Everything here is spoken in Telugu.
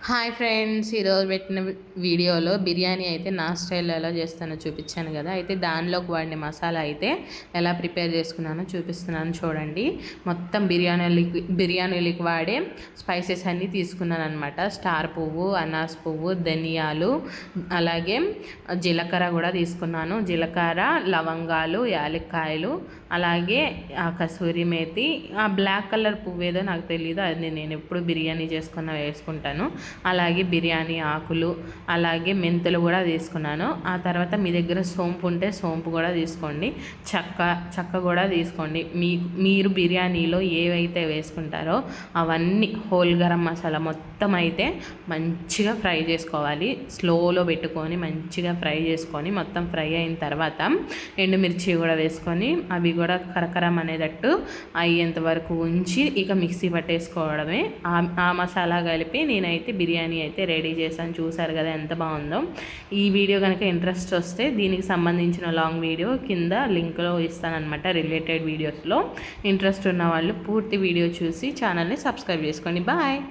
హాయ్ ఫ్రెండ్స్, ఈరోజు పెట్టిన వీడియోలో బిర్యానీ అయితే నా స్టైల్లో ఎలా చేస్తానో చూపించాను కదా. అయితే దానిలోకి వాడిన మసాలా అయితే ఎలా ప్రిపేర్ చేసుకున్నానో చూపిస్తున్నాను చూడండి. మొత్తం బిర్యానీలకి వాడే స్పైసెస్ అన్నీ తీసుకున్నాను అనమాట. స్టార్ పువ్వు, అనాస్ పువ్వు, ధనియాలు, అలాగే జీలకర్ర కూడా తీసుకున్నాను. జీలకర్ర, లవంగాలు, యాలక్కాయలు, అలాగే ఆ కసూరి మేతి, ఆ బ్లాక్ కలర్ పువ్వు ఏదో నాకు తెలియదు, అది నేను ఎప్పుడు బిర్యానీ చేసుకున్న వేసుకుంటాను. అలాగే బిర్యానీ ఆకులు, అలాగే మెంతులు కూడా తీసుకున్నాను. ఆ తర్వాత మీ దగ్గర సోంపు ఉంటే సోంపు కూడా తీసుకోండి. చెక్క కూడా తీసుకోండి. మీరు బిర్యానీలో ఏవైతే వేసుకుంటారో అవన్నీ హోల్ గరం మసాలా మొత్తం అయితే మంచిగా ఫ్రై చేసుకోవాలి. స్లోలో పెట్టుకొని మంచిగా ఫ్రై చేసుకొని మొత్తం ఫ్రై అయిన తర్వాత ఎండుమిర్చి కూడా వేసుకొని అవి కూడా కరకరం అనేటట్టు అయ్యేంత వరకు ఉంచి ఇక మిక్సీ పట్టేసుకోవడమే. ఆ మసాలా కలిపి నేనైతే బిర్యానీ అయితే రెడీ చేశాను. చూసారు కదా ఎంత బాగుందో. ఈ వీడియో కనుక ఇంట్రెస్ట్ వస్తే దీనికి సంబంధించిన లాంగ్ వీడియో కింద లింక్లో ఇస్తానన్నమాట. రిలేటెడ్ వీడియోస్లో ఇంట్రెస్ట్ ఉన్న వాళ్ళు పూర్తి వీడియో చూసి ఛానల్ని సబ్స్క్రైబ్ చేసుకోండి. బాయ్.